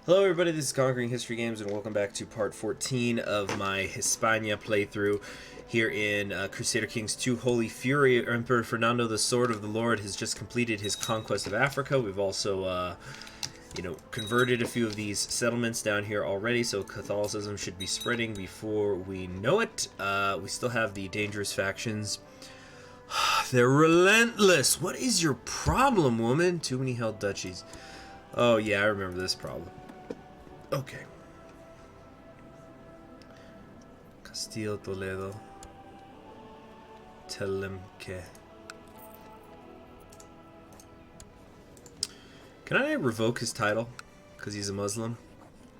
Hello everybody, this is Conquering History Games and welcome back to part 14 of my Hispania playthrough here in Crusader Kings 2 Holy Fury. Emperor Fernando, the Sword of the Lord, has just completed his conquest of Africa. We've also, converted a few of these settlements down here already, so Catholicism should be spreading before we know it. We still have the dangerous factions. They're relentless! What is your problem, woman? Too many held duchies. Oh yeah, I remember this problem. Okay. Castillo, Toledo. Telemque. Can I revoke his title? Because he's a Muslim?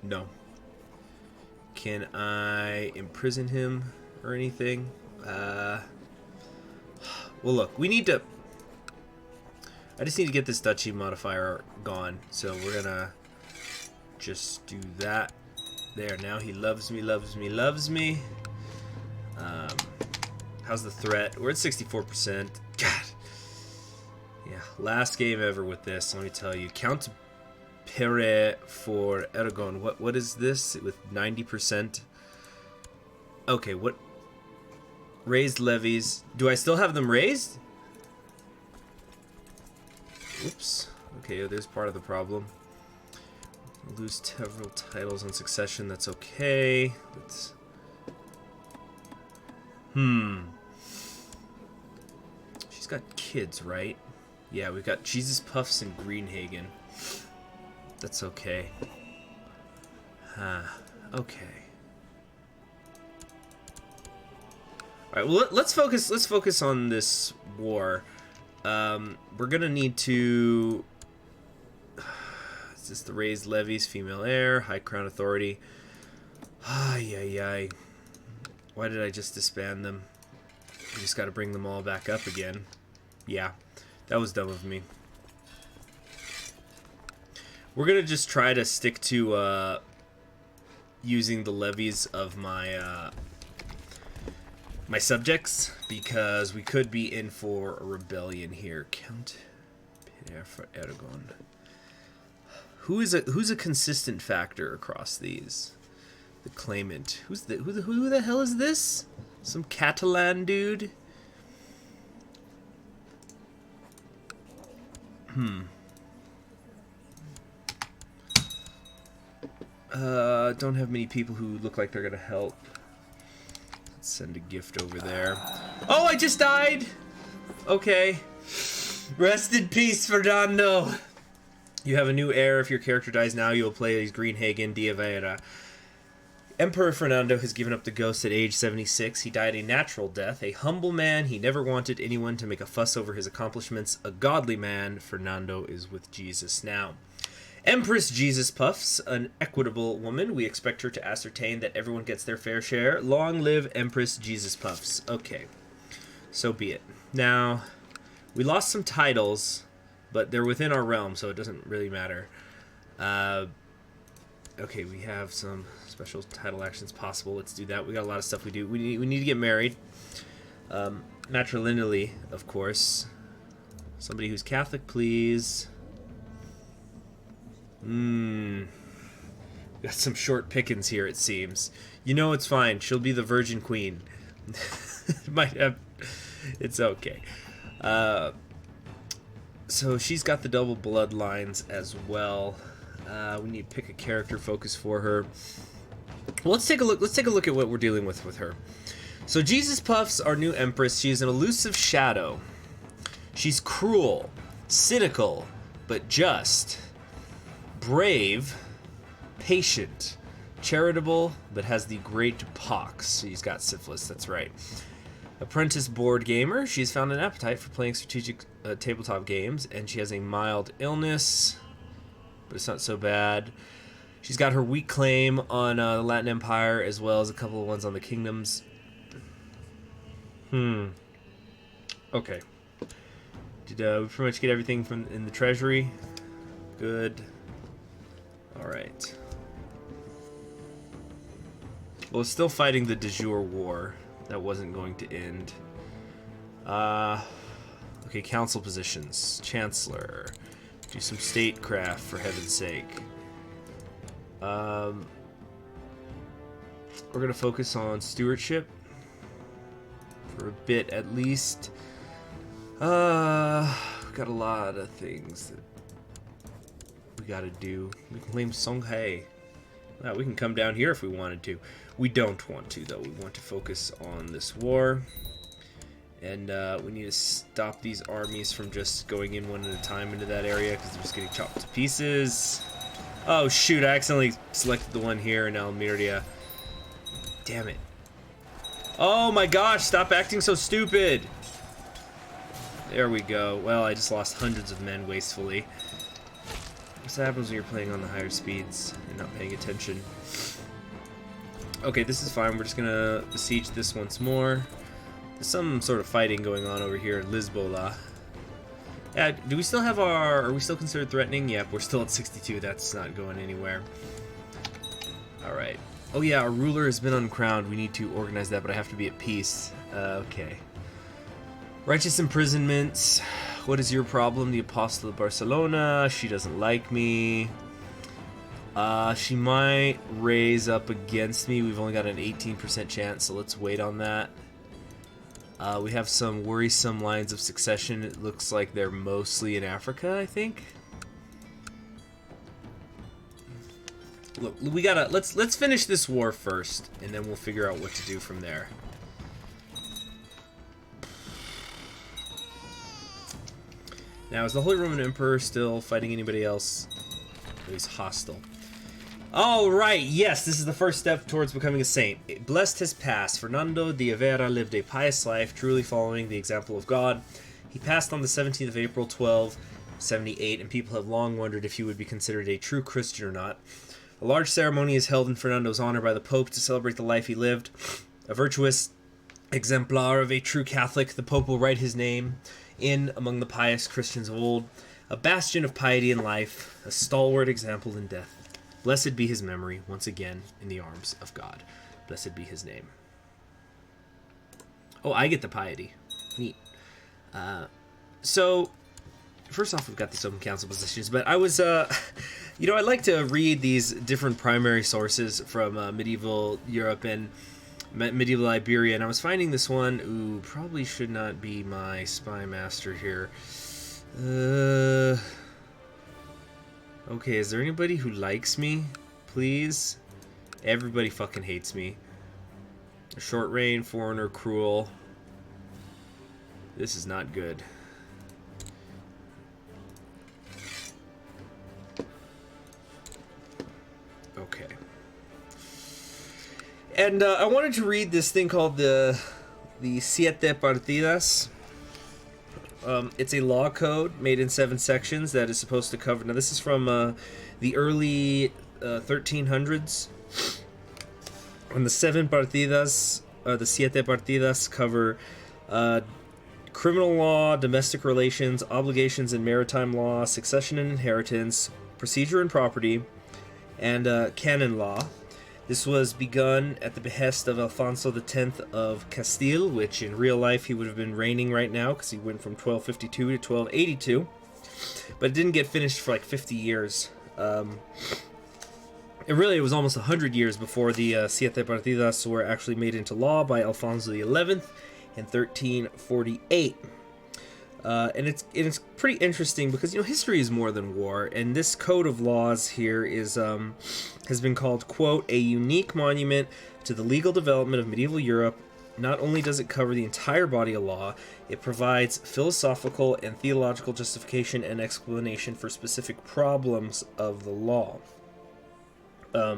No. Can I imprison him or anything? Well, look, we need to... I just need to get this duchy modifier gone. So we're gonna just do that. There, now he loves me, loves me, loves me. How's the threat? We're at 64%. God. Yeah, last game ever with this, let me tell you. Count Pere for Aragon. What is this with 90%? Okay, what? Raised levies. Do I still have them raised? Oops. Okay, there's part of the problem. Lose several titles on succession. That's okay. Let's... She's got kids, right? Yeah, we've got Jesus Puffs and Greenhagen. That's okay. Okay. All right. Well, let's focus. Let's focus on this war. We're gonna need to... Is this the raised levies, female heir, high crown authority? Ay. Why did I just disband them? I just gotta bring them all back up again. Yeah, that was dumb of me. We're gonna just try to stick to using the levies of my my subjects, because we could be in for a rebellion here. Count Pierre for Aragon. Who's a consistent factor across these? The claimant. Who the hell is this? Some Catalan dude? Don't have many people who look like they're gonna help. Let's send a gift over there. Oh, I just died! Okay. Rest in peace, Fernando! You have a new heir. If your character dies now, you will play as Greenhagen Diavera. Emperor Fernando has given up the ghost at age 76. He died a natural death. A humble man, he never wanted anyone to make a fuss over his accomplishments. A godly man, Fernando is with Jesus now. Empress Jesus Puffs, an equitable woman. We expect her to ascertain that everyone gets their fair share. Long live Empress Jesus Puffs. Okay, so be it. Now, we lost some titles, but they're within our realm, so it doesn't really matter. Okay, we have some special title actions possible. Let's do that. We got a lot of stuff we do. We need to get married. Matrilineally, of course. Somebody who's Catholic, please. Got some short pickings here, it seems. You know it's fine. She'll be the Virgin Queen. Might have... It's okay. So she's got the double bloodlines as well. We need to pick a character focus for her. Well, let's take a look. Let's take a look at what we're dealing with her. So Jesus Puffs, our new empress. She's an elusive shadow. She's cruel, cynical, but just. Brave, patient, charitable, but has the great pox. She's got syphilis. That's right. Apprentice board gamer. She's found an appetite for playing strategic tabletop games, and she has a mild illness, but it's not so bad. She's got her weak claim on the Latin Empire, as well as a couple of ones on the kingdoms. Okay. Did we pretty much get everything from in the treasury? Good. All right. Well, it's still fighting the de jure war. That wasn't going to end. Okay, council positions. Chancellor. Do some statecraft, for heaven's sake. We're going to focus on stewardship for a bit at least. We've got a lot of things that we got to do. We can claim Songhai. We can come down here if we wanted to. We don't want to, though. We want to focus on this war. And we need to stop these armies from just going in one at a time into that area, because they're just getting chopped to pieces. Oh, shoot. I accidentally selected the one here in Almeria. Damn it. Oh, my gosh. Stop acting so stupid. There we go. Well, I just lost hundreds of men wastefully. What happens when you're playing on the higher speeds and not paying attention? Okay, this is fine. We're just going to besiege this once more. There's some sort of fighting going on over here in Lisboa. Yeah, do we still have our... Are we still considered threatening? Yep, we're still at 62. That's not going anywhere. Alright. Oh yeah, our ruler has been uncrowned. We need to organize that, but I have to be at peace. Okay. Righteous imprisonments. What is your problem? The Apostle of Barcelona. She doesn't like me. She might raise up against me. We've only got an 18% chance, so let's wait on that. We have some worrisome lines of succession. It looks like they're mostly in Africa, I think. Look, we gotta let's finish this war first, and then we'll figure out what to do from there. Now, is the Holy Roman Emperor still fighting anybody else? He's hostile. All right, yes, this is the first step towards becoming a saint. Blessed has passed. Fernando de Avera lived a pious life, truly following the example of God. He passed on the 17th of April, 1278, and people have long wondered if he would be considered a true Christian or not. A large ceremony is held in Fernando's honor by the Pope to celebrate the life he lived. A virtuous exemplar of a true Catholic, the Pope will write his name in among the pious Christians of old, a bastion of piety in life, a stalwart example in death. Blessed be his memory, once again, in the arms of God. Blessed be his name. Oh, I get the piety. Neat. So, first off, we've got these open council positions, but I was, you know, I like to read these different primary sources from medieval Europe and medieval Iberia, and I was finding this one. Ooh, probably should not be my spy master here. Okay, is there anybody who likes me? Please? Everybody fucking hates me. Short reign, foreigner, cruel. This is not good. Okay. And I wanted to read this thing called the Siete Partidas. It's a law code made in 7 sections that is supposed to cover... Now, this is from the early 1300s. And the 7 partidas, the Siete Partidas, cover criminal law, domestic relations, obligations and maritime law, succession and inheritance, procedure and property, and canon law. This was begun at the behest of Alfonso X of Castile, which in real life he would have been reigning right now because he went from 1252 to 1282. But it didn't get finished for like 50 years. It was almost 100 years before the Siete Partidas were actually made into law by Alfonso XI in 1348. And it's pretty interesting because, you know, history is more than war, and this code of laws here is has been called, quote, a unique monument to the legal development of medieval Europe. Not only does it cover the entire body of law, it provides philosophical and theological justification and explanation for specific problems of the law. It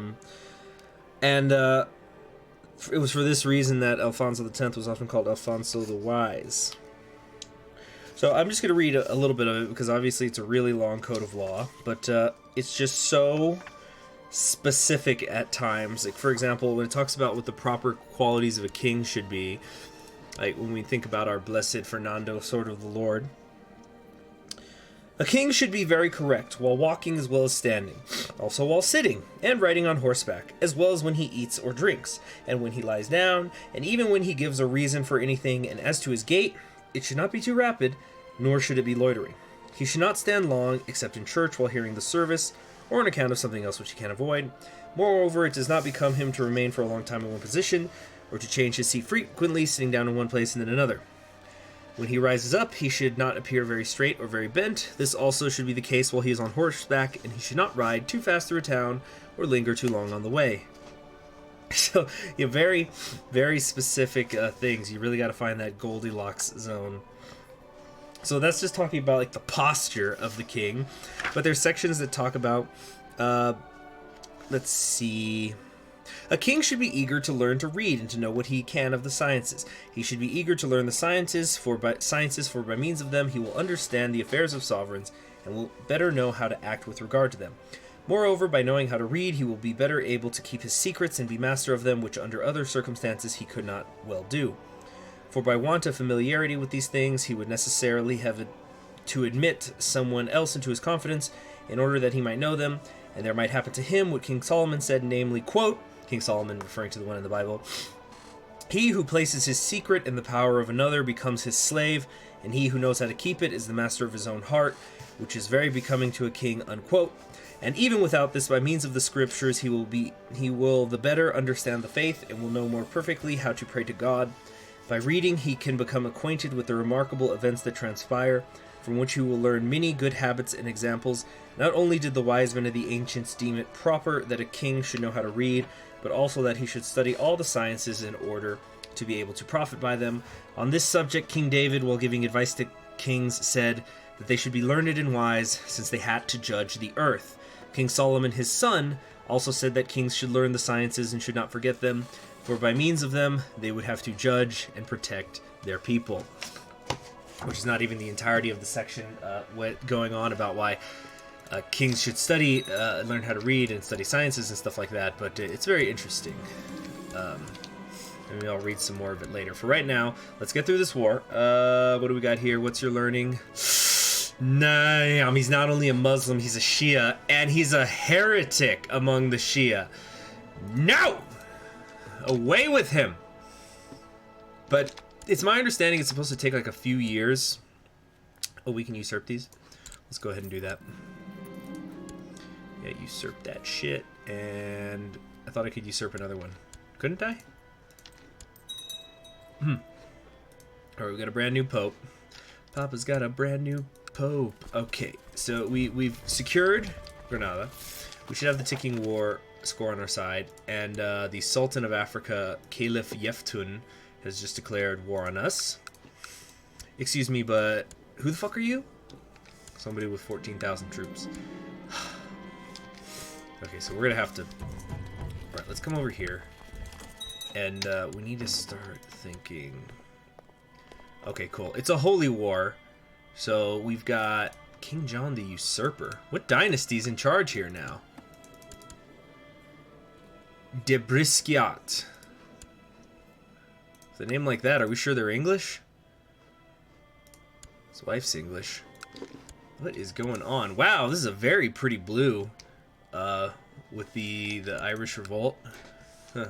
was for this reason that Alfonso X was often called Alfonso the Wise. So I'm just going to read a little bit of it because obviously it's a really long code of law, but it's just so specific at times. Like, for example, when it talks about what the proper qualities of a king should be, like when we think about our blessed Fernando, sword of the Lord, a king should be very correct while walking as well as standing, also while sitting and riding on horseback, as well as when he eats or drinks, and when he lies down, and even when he gives a reason for anything. And as to his gait, it should not be too rapid, nor should it be loitering. He should not stand long, except in church while hearing the service, or on account of something else which he can't avoid. Moreover, it does not become him to remain for a long time in one position, or to change his seat frequently, sitting down in one place and then another. When he rises up, he should not appear very straight or very bent. This also should be the case while he is on horseback, and he should not ride too fast through a town or linger too long on the way. So, yeah, very, very specific things. You really got to find that Goldilocks zone. So that's just talking about like the posture of the king. But there's sections that talk about, let's see. A king should be eager to learn to read and to know what he can of the sciences. He should be eager to learn the sciences, for by means of them he will understand the affairs of sovereigns and will better know how to act with regard to them. Moreover, by knowing how to read, he will be better able to keep his secrets and be master of them, which under other circumstances he could not well do. For by want of familiarity with these things, he would necessarily have to admit someone else into his confidence, in order that he might know them, and there might happen to him what King Solomon said, namely, quote, King Solomon referring to the one in the Bible, "He who places his secret in the power of another becomes his slave, and he who knows how to keep it is the master of his own heart, which is very becoming to a king," unquote. And even without this, by means of the scriptures, he will the better understand the faith, and will know more perfectly how to pray to God. By reading, he can become acquainted with the remarkable events that transpire, from which he will learn many good habits and examples. Not only did the wise men of the ancients deem it proper that a king should know how to read, but also that he should study all the sciences in order to be able to profit by them. On this subject, King David, while giving advice to kings, said that they should be learned and wise, since they had to judge the earth. King Solomon, his son, also said that kings should learn the sciences and should not forget them, for by means of them they would have to judge and protect their people. Which is not even the entirety of the section going on about why kings should study, learn how to read and study sciences and stuff like that, but it's very interesting. Maybe I'll read some more of it later. For right now, let's get through this war. What do we got here? What's your learning? Nah, he's not only a Muslim, he's a Shia, and he's a heretic among the Shia. No! Away with him! But it's my understanding it's supposed to take like a few years. Oh, we can usurp these? Let's go ahead and do that. Yeah, usurp that shit. And I thought I could usurp another one. Couldn't I? Alright, we got a brand new pope. Papa's got a brand new pope. Okay, so we've secured Granada. We should have the ticking war score on our side. And the Sultan of Africa, Caliph Yeftun, has just declared war on us. Excuse me, but who the fuck are you? Somebody with 14,000 troops. Okay, so we're gonna have to... Alright, let's come over here. And we need to start thinking... Okay, cool. It's a holy war. So we've got King John the Usurper. What dynasty's in charge here now? De Brisquiat. With a name like that, are we sure they're English? His wife's English. What is going on? Wow, this is a very pretty blue. With the Irish Revolt. Huh.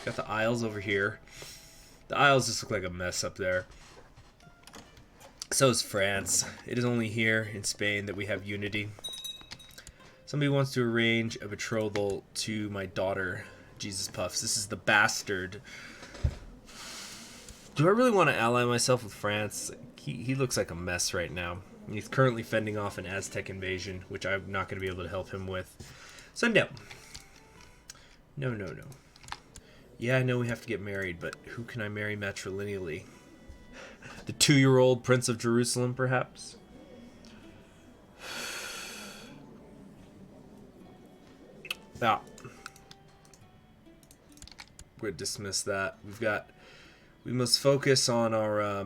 Got the Isles over here. The Isles just look like a mess up there. So is France. It is only here in Spain that we have unity. Somebody wants to arrange a betrothal to my daughter, Jesus Puffs. This is the bastard. Do I really want to ally myself with France? He looks like a mess right now. He's currently fending off an Aztec invasion, which I'm not going to be able to help him with. So no. No. Yeah, I know we have to get married, but who can I marry matrilineally? The 2-year-old Prince of Jerusalem, perhaps? Ah. We're going to dismiss that. We must focus on our,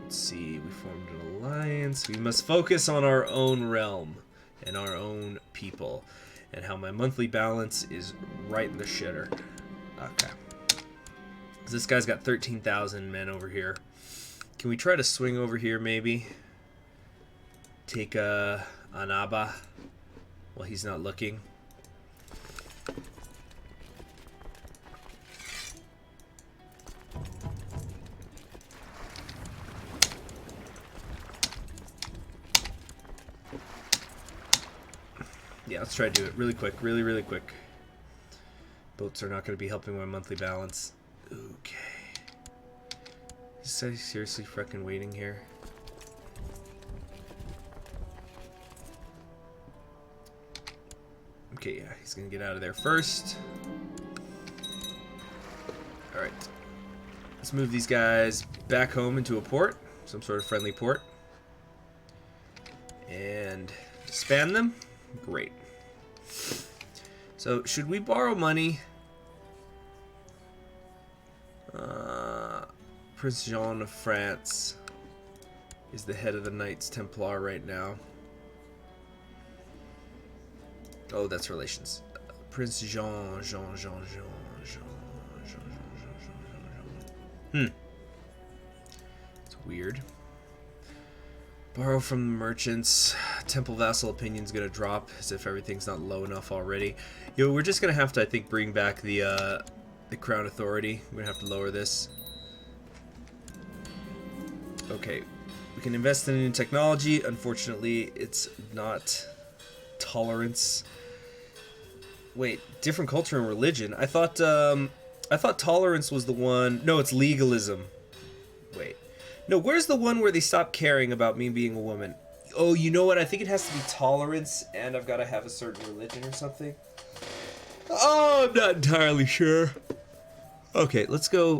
let's see, we formed an alliance. We must focus on our own realm and our own people. And how my monthly balance is right in the shitter. Okay. This guy's got 13,000 men over here. Can we try to swing over here, maybe? Take Anaba while he's not looking. Let's try to do it really quick, really quick. Boats are not going to be helping my monthly balance. Okay. Is he seriously freaking waiting here? Okay, yeah, he's going to get out of there first. Alright. Let's move these guys back home into a port. Some sort of friendly port. And span them. Great. So, should we borrow money? Prince Jean of France is the head of the Knights Templar right now. Oh, that's relations. Prince Jean. It's weird. Borrow from the merchants. Temple vassal opinion's gonna drop as if everything's not low enough already. Yo, we're just gonna have to, I think, bring back the crown authority. We're gonna have to lower this. Okay, we can invest in new technology. Unfortunately, it's not tolerance. Wait, different culture and religion. I thought tolerance was the one. No, it's legalism. Wait. No, where's the one where they stop caring about me being a woman? Oh, you know what? I think it has to be tolerance, and I've got to have a certain religion or something. Oh, I'm not entirely sure. Okay, let's go.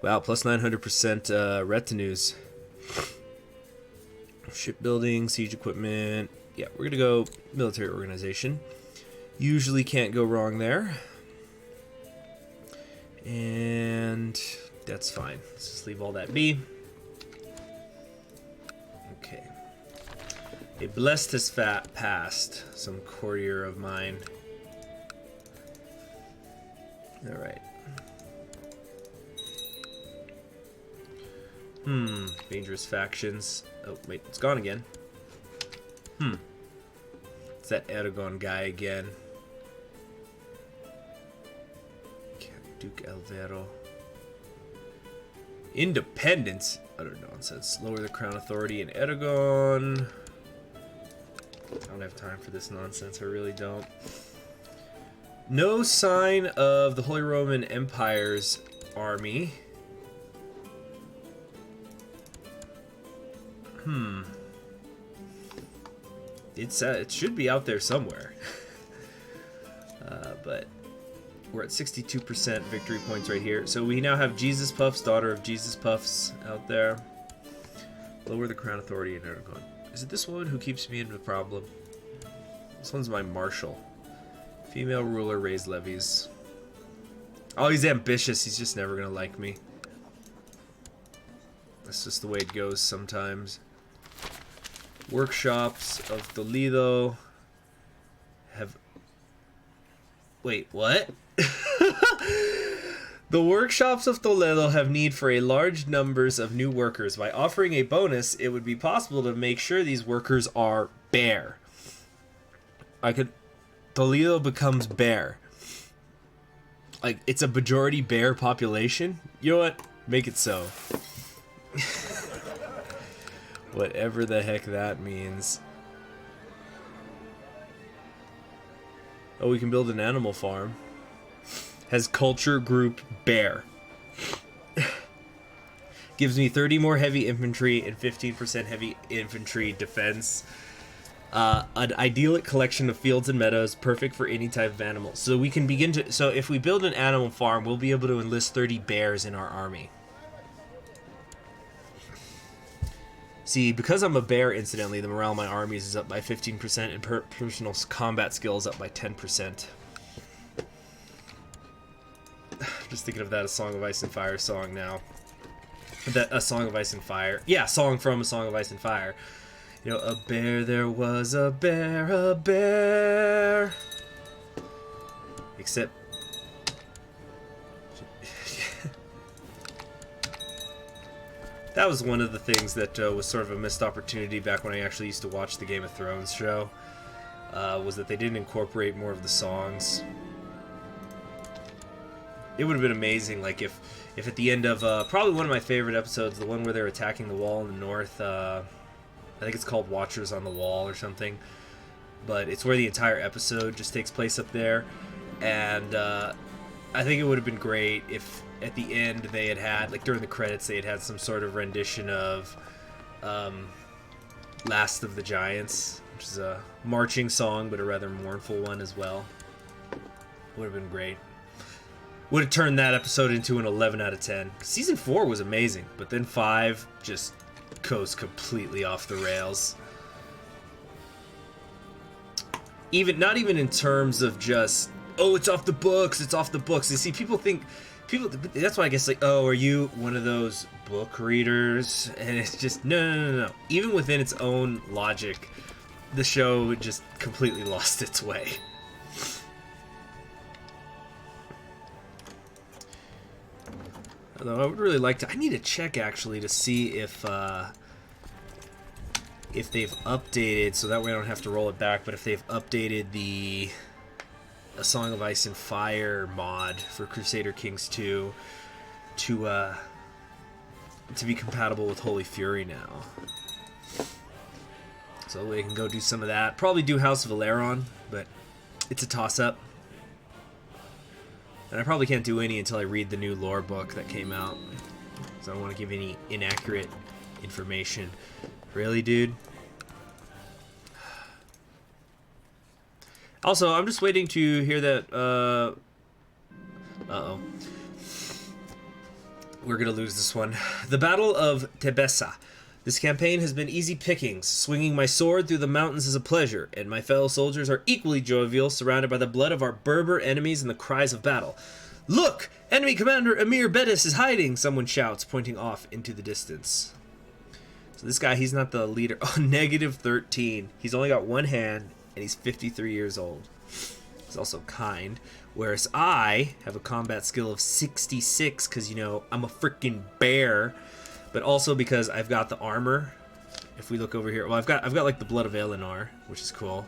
Wow, plus 900% retinues. Shipbuilding, siege equipment. Yeah, we're gonna go military organization. Usually can't go wrong there. And that's fine. Let's just leave all that be. Okay. A blessed has passed. Some courtier of mine. Alright. Dangerous factions. Oh, wait, it's gone again. It's that Aragon guy again. Duke Alvaro. Independence? Utter nonsense. Lower the crown authority in Aragon. I don't have time for this nonsense. I really don't. No sign of the Holy Roman Empire's army. It should be out there somewhere. But we're at 62% victory points right here. So we now have Jesus Puffs, daughter of Jesus Puffs, out there. Lower the crown authority in Aragon. Is it this woman who keeps me in the problem? This one's my marshal. Female ruler, raise levies. Oh, he's ambitious. He's just never gonna like me. That's just the way it goes sometimes. Workshops of Toledo have... Wait, what? The workshops of Toledo have need for a large numbers of new workers. By offering a bonus, it would be possible to make sure these workers are bear. Toledo becomes bear. Like, it's a majority bear population. You know what? Make it so. Whatever the heck that means. Oh, we can build an animal farm. Has culture group bear. Gives me 30 more heavy infantry and 15% heavy infantry defense. An idyllic collection of fields and meadows, perfect for any type of animal. So we can begin to... So if we build an animal farm, we'll be able to enlist 30 bears in our army. See, because I'm a bear, incidentally, the morale of my armies is up by 15% and personal combat skills up by 10%. Just thinking of that A Song of Ice and Fire song now. A Song of Ice and Fire. Yeah, song from A Song of Ice and Fire. You know, a bear, there was a bear, a bear. Except... That was one of the things that was sort of a missed opportunity back when I actually used to watch the Game of Thrones show. Was that they didn't incorporate more of the songs. It would have been amazing, like, if at the end of probably one of my favorite episodes, the one where they're attacking the wall in the north, I think it's called Watchers on the Wall or something, but it's where the entire episode just takes place up there. And I think it would have been great if at the end they had, like during the credits, they had some sort of rendition of Last of the Giants, which is a marching song, but a rather mournful one as well. Would have been great. Would have turned that episode into an 11 out of 10. Season 4 was amazing, but then 5 just goes completely off the rails. Not even in terms of just, oh, it's off the books, it's off the books. You see, people, that's why I guess, like, oh, are you one of those book readers? And it's just, no. Even within its own logic, the show just completely lost its way. Although I would really like to, I need to check actually to see if they've updated, so that way I don't have to roll it back, but if they've updated the A Song of Ice and Fire mod for Crusader Kings 2 to be compatible with Holy Fury now. So we can go do some of that. Probably do House of Valeron, but it's a toss-up. And I probably can't do any until I read the new lore book that came out. So I don't want to give any inaccurate information. Really, dude? Also, I'm just waiting to hear that, uh-oh. We're gonna lose this one. The Battle of Tebessa. This campaign has been easy pickings. Swinging my sword through the mountains is a pleasure, and my fellow soldiers are equally jovial, surrounded by the blood of our Berber enemies and the cries of battle. Look! Enemy Commander Emir Bettis is hiding, someone shouts, pointing off into the distance. So this guy, he's not the leader. Oh, negative 13. He's only got one hand, and he's 53 years old. He's also kind. Whereas I have a combat skill of 66, because, you know, I'm a freaking bear. But also because I've got the armor. If we look over here, well, I've got like the Blood of Eleanor, which is cool.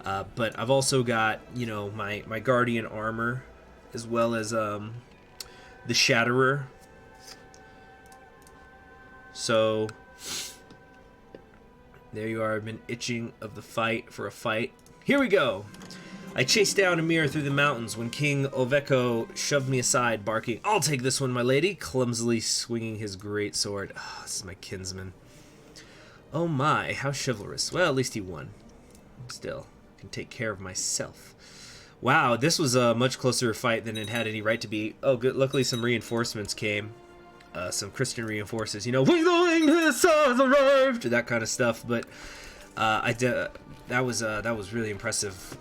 But I've also got, you know, my Guardian armor, as well as the Shatterer. So there you are. I've been itching for a fight. Here we go. I chased down Emir through the mountains when King Oveko shoved me aside, barking, "I'll take this one, my lady," clumsily swinging his great sword. Oh, this is my kinsman. Oh my, how chivalrous. Well, at least he won. Still, I can take care of myself. Wow, this was a much closer fight than it had any right to be. Oh, good. Luckily, some reinforcements came. Some Christian reinforcements. You know, "Wingling his has arrived," that kind of stuff. But that was really impressive.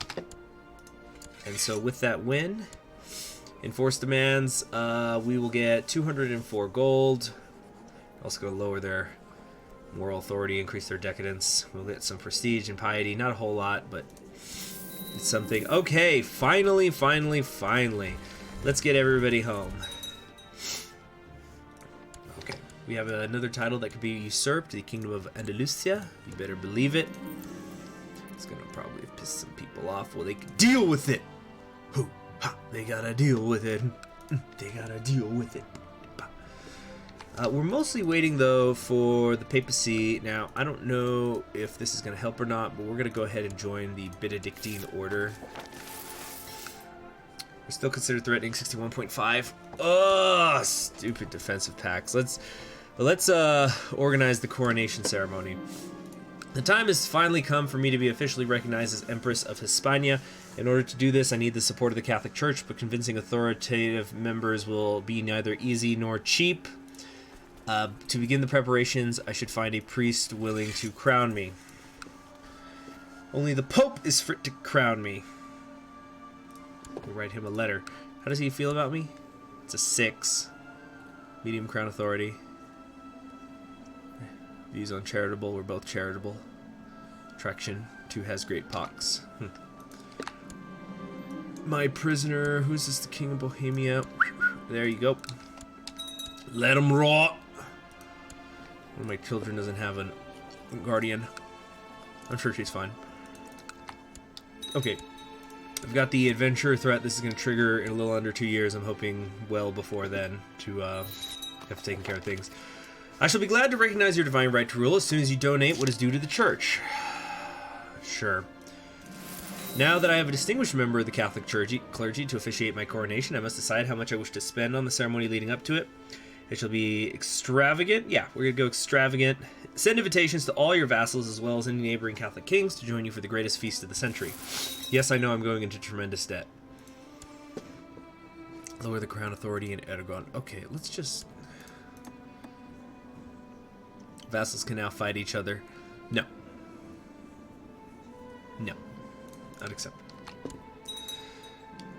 And so with that win, enforce demands, we will get 204 gold. Also going to lower their moral authority, increase their decadence. We'll get some prestige and piety. Not a whole lot, but it's something. Okay, finally. Let's get everybody home. Okay, we have another title that could be usurped, the Kingdom of Andalusia. You better believe it. It's going to probably piss some people off. Well, they can deal with it. They gotta deal with it. They gotta deal with it. We're mostly waiting, though, for the papacy. Now, I don't know if this is going to help or not, but we're going to go ahead and join the Benedictine Order. We're still considered threatening. 61.5. Oh, stupid defensive packs. Let's organize the coronation ceremony. The time has finally come for me to be officially recognized as Empress of Hispania. In order to do this, I need the support of the Catholic Church, but convincing authoritative members will be neither easy nor cheap. To begin the preparations, I should find a priest willing to crown me. Only the Pope is fit to crown me. We'll write him a letter. How does he feel about me? It's a 6. Medium crown authority. Views uncharitable. We're both charitable. Attraction. 2 has great pox. My prisoner. Who's this? The King of Bohemia. There you go. Let him rot. One of my children doesn't have a guardian. I'm sure she's fine. Okay. I've got the adventure threat. This is going to trigger in a little under 2 years. I'm hoping well before then to have taken care of things. I shall be glad to recognize your divine right to rule as soon as you donate what is due to the church. Sure. Now that I have a distinguished member of the Catholic clergy to officiate my coronation, I must decide how much I wish to spend on the ceremony leading up to it. It shall be extravagant. Yeah, we're going to go extravagant. Send invitations to all your vassals as well as any neighboring Catholic kings to join you for the greatest feast of the century. Yes, I know I'm going into tremendous debt. Lower the crown authority in Aragon. Okay, let's just... Vassals can now fight each other. No. No. Not acceptable.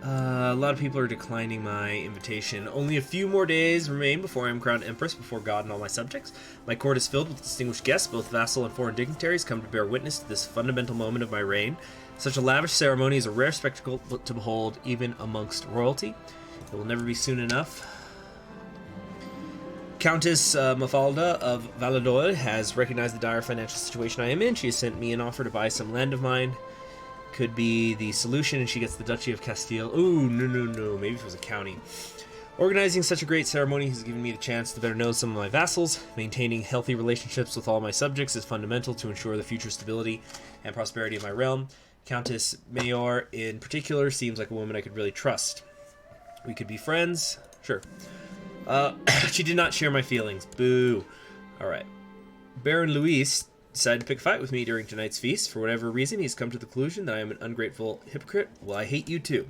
A lot of people are declining my invitation. Only a few more days remain before I am crowned empress before God and all my subjects. My court is filled with distinguished guests, both vassal and foreign dignitaries, come to bear witness to this fundamental moment of my reign. Such a lavish ceremony is a rare spectacle to behold, even amongst royalty. It will never be soon enough. Countess Mafalda of Valladolid has recognized the dire financial situation I am in. She has sent me an offer to buy some land of mine. Could be the solution, and she gets the Duchy of Castile. Ooh, no. Maybe if it was a county. Organizing such a great ceremony has given me the chance to better know some of my vassals. Maintaining healthy relationships with all my subjects is fundamental to ensure the future stability and prosperity of my realm. Countess Mayor, in particular, seems like a woman I could really trust. We could be friends. Sure. She did not share my feelings. Boo. Alright. Baron Luis decided to pick a fight with me during tonight's feast. For whatever reason, he's come to the conclusion that I am an ungrateful hypocrite. Well, I hate you too.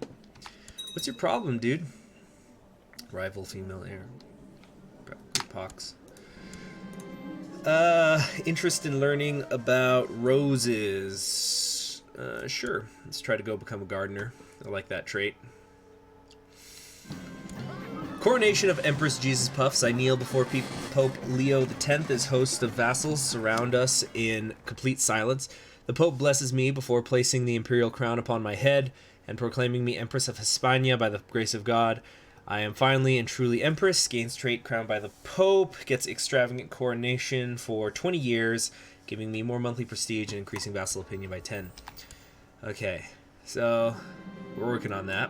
What's your problem, dude? Rival female heir. Pox. Interest in learning about roses. Sure. Let's try to go become a gardener. I like that trait. Coronation of Empress Jesus Puffs. I kneel before Pope Leo X as host of vassals surround us in complete silence. The Pope blesses me before placing the imperial crown upon my head and proclaiming me Empress of Hispania by the grace of God. I am finally and truly Empress. Gains trait crowned by the Pope. Gets extravagant coronation for 20 years, giving me more monthly prestige and increasing vassal opinion by 10. Okay, so we're working on that.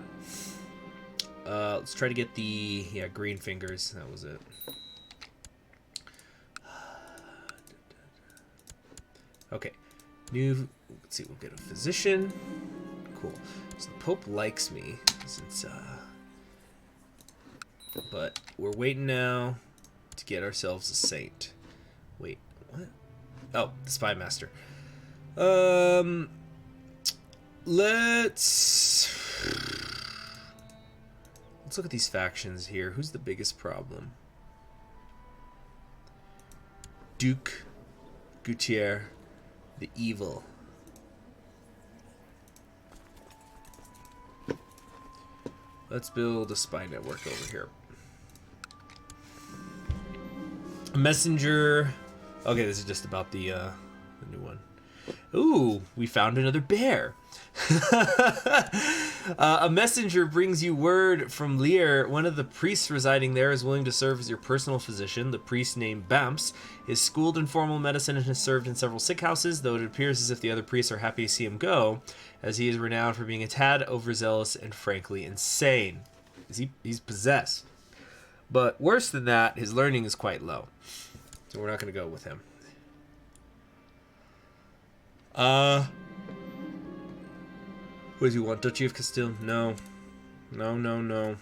Let's try to get the, green fingers. That was it. Okay. Let's see, we'll get a physician. Cool. So the Pope likes me, since, but we're waiting now to get ourselves a saint. Wait, what? Oh, the Spy Master. Let's look at these factions here. Who's the biggest problem? Duke Gutierrez the Evil. Let's build a spy network over here. A messenger. Okay, this is just about the new one. Ooh, we found another bear. A messenger brings you word from Lear. One of the priests residing there is willing to serve as your personal physician. The priest, named Bamps, is schooled in formal medicine and has served in several sick houses, though it appears as if the other priests are happy to see him go, as he is renowned for being a tad overzealous and frankly insane. He's possessed. But worse than that, his learning is quite low. So we're not going to go with him. What do you want? Duchy of Castile? No. No.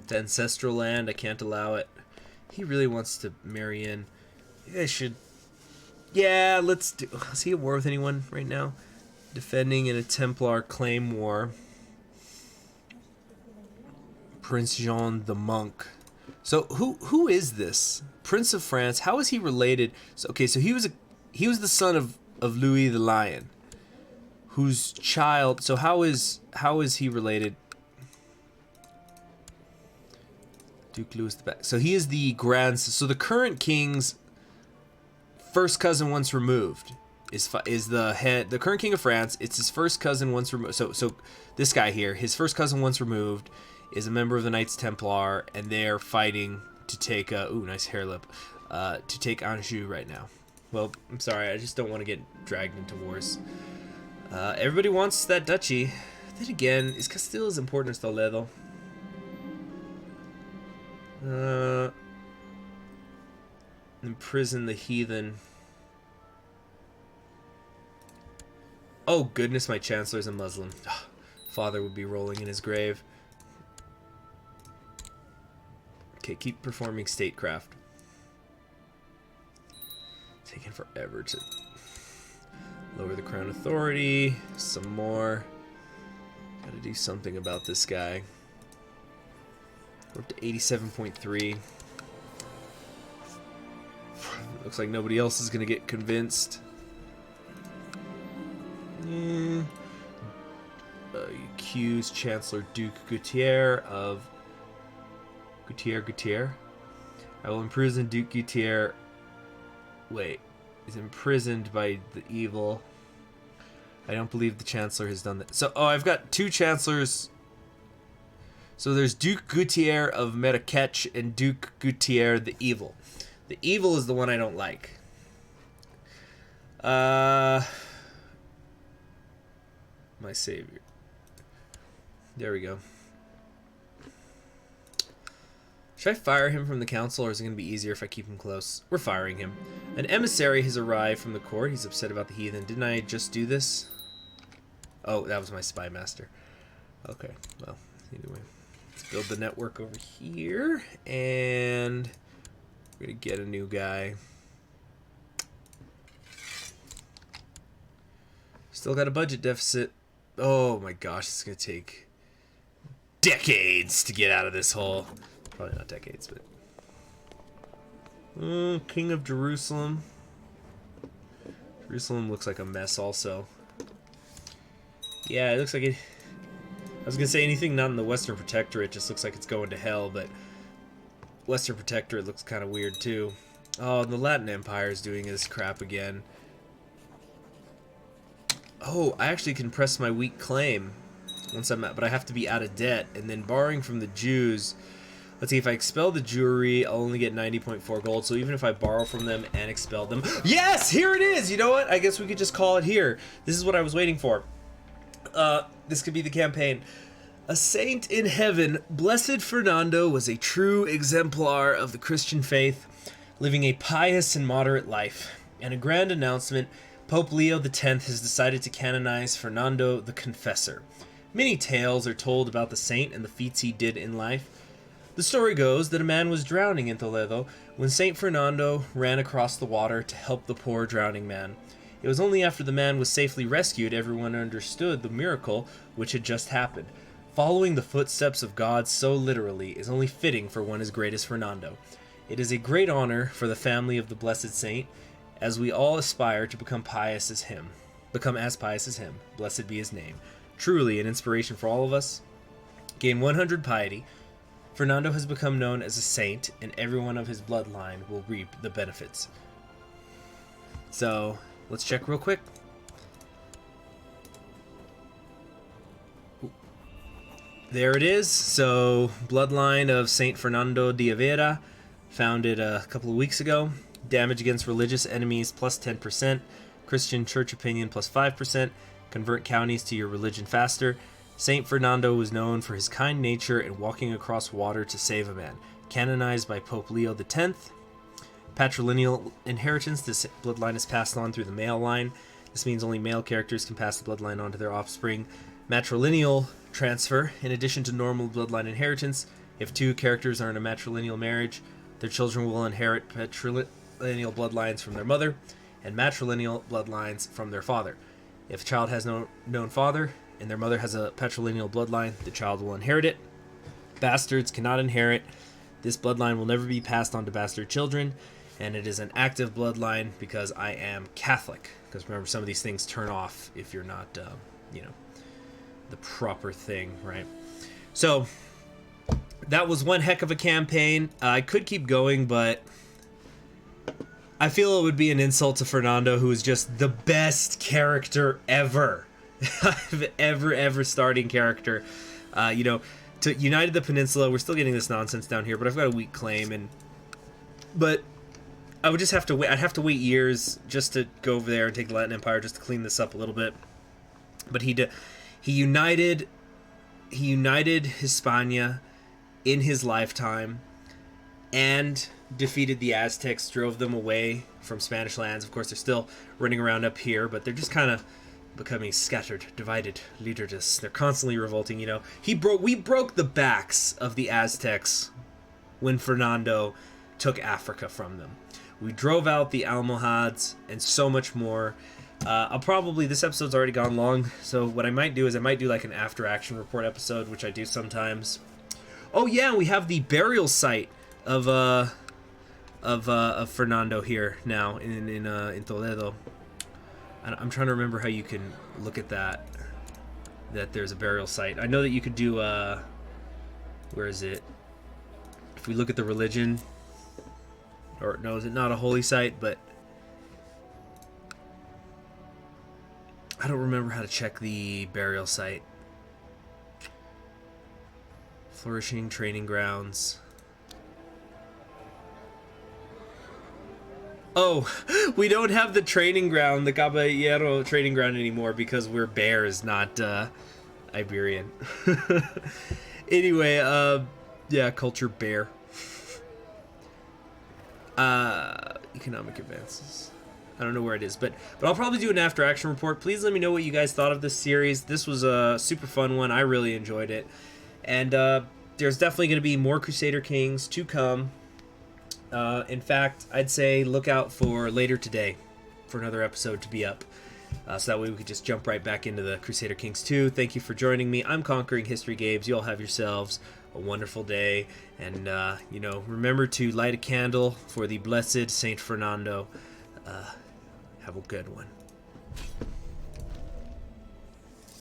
The ancestral land, I can't allow it. He really wants to marry in. I should... Yeah, let's do... Is he at war with anyone right now? Defending in a Templar claim war. Prince Jean the Monk. So, who is this? Prince of France. How is he related? So, okay, so he was the son of Louis the Lion. Whose child... So how is he related? Duke Louis the Back. So he is the grandson. So the current king's first cousin once removed is the current king of France. It's his first cousin once removed. So this guy here, his first cousin once removed, is a member of the Knights Templar, and they're fighting to take ooh, nice hair lip, to take Anjou right now. Well, I'm sorry, I just don't want to get dragged into wars. Everybody wants that duchy. Then again, is Castile as important as Toledo? Imprison the heathen. Oh, goodness, my Chancellor's a Muslim. Father would be rolling in his grave. Okay, keep performing statecraft. Taking forever to lower the crown authority. Some more. Gotta do something about this guy. We're up to 87.3. Looks like nobody else is gonna get convinced. Accuse Chancellor Duke Gutierre of Gutierre. I will imprison Duke Gutierre. Wait, is imprisoned by the evil. I don't believe the Chancellor has done that. So, I've got two Chancellors. So there's Duke Gutierre of Marrakech and Duke Gutierre the Evil. The Evil is the one I don't like. My savior. There we go. Should I fire him from the council, or is it going to be easier if I keep him close? We're firing him. An emissary has arrived from the court. He's upset about the heathen. Didn't I just do this? Oh, that was my spy master. Okay, well, anyway. Let's build the network over here, and we're going to get a new guy. Still got a budget deficit. Oh my gosh, it's going to take decades to get out of this hole. Probably not decades, but... King of Jerusalem. Jerusalem looks like a mess also. Yeah, it looks like it... I was going to say anything not in the Western Protectorate just looks like it's going to hell, but... Western Protectorate looks kind of weird too. Oh, and the Latin Empire is doing this crap again. Oh, I actually can press my weak claim once I'm at, but I have to be out of debt. And then borrowing from the Jews... Let's see, if I expel the Jewry, I'll only get 90.4 gold. So even if I borrow from them and expel them... Yes! Here it is! You know what? I guess we could just call it here. This is what I was waiting for. This could be the campaign. A saint in heaven, Blessed Fernando was a true exemplar of the Christian faith, living a pious and moderate life. And a grand announcement, Pope Leo X has decided to canonize Fernando the Confessor. Many tales are told about the saint and the feats he did in life. The story goes that a man was drowning in Toledo when Saint Fernando ran across the water to help the poor drowning man. It was only after the man was safely rescued everyone understood the miracle which had just happened. Following the footsteps of God so literally is only fitting for one as great as Fernando. It is a great honor for the family of the blessed saint, as we all aspire to become pious as him. Become as pious as him. Blessed be his name. Truly an inspiration for all of us. Gain 100 piety. Fernando has become known as a saint, and everyone of his bloodline will reap the benefits. So, let's check real quick. There it is. So, bloodline of Saint Fernando de Avera, founded a couple of weeks ago. Damage against religious enemies plus 10%. Christian church opinion plus 5%. Convert counties to your religion faster. Saint Fernando was known for his kind nature and walking across water to save a man. Canonized by Pope Leo X. Patrilineal inheritance. This bloodline is passed on through the male line. This means only male characters can pass the bloodline on to their offspring. Matrilineal transfer. In addition to normal bloodline inheritance, if two characters are in a matrilineal marriage, their children will inherit patrilineal bloodlines from their mother and matrilineal bloodlines from their father. If a child has no known father and their mother has a patrilineal bloodline, the child will inherit it. Bastards cannot inherit. This bloodline will never be passed on to bastard children, and it is an active bloodline because I am Catholic. Because remember, some of these things turn off if you're not, the proper thing, right? So, that was one heck of a campaign. I could keep going, but I feel it would be an insult to Fernando, who is just the best character ever. ever starting character. To united the peninsula. We're still getting this nonsense down here, but I've got a weak claim, but I would just have to wait. I'd have to wait years just to go over there and take the Latin Empire just to clean this up a little bit. But he united Hispania in his lifetime and defeated the Aztecs, drove them away from Spanish lands. Of course, they're still running around up here, but they're just kind of becoming scattered, divided, leaderless. They're constantly revolting, you know. We broke the backs of the Aztecs when Fernando took Africa from them. We drove out the Almohads and so much more. This episode's already gone long, so what I might do is I might do like an after action report episode, which I do sometimes. Oh yeah, we have the burial site of Fernando here now in Toledo. I'm trying to remember how you can look at that there's a burial site. I know that you could do where is it? If we look at the religion, or no, is it not a holy site? But I don't remember how to check the burial site. Flourishing training grounds. Oh, we don't have the training ground, the Caballero training ground anymore because we're bears, not Iberian. Anyway, yeah, culture bear. Economic advances. I don't know where it is, but I'll probably do an after action report. Please let me know what you guys thought of this series. This was a super fun one. I really enjoyed it. And there's definitely going to be more Crusader Kings to come. In fact, I'd say look out for later today for another episode to be up. So that way we could just jump right back into the Crusader Kings 2. Thank you for joining me. I'm Conquering History Games. You all have yourselves a wonderful day. And, you know, remember to light a candle for the blessed Saint Fernando. Have a good one.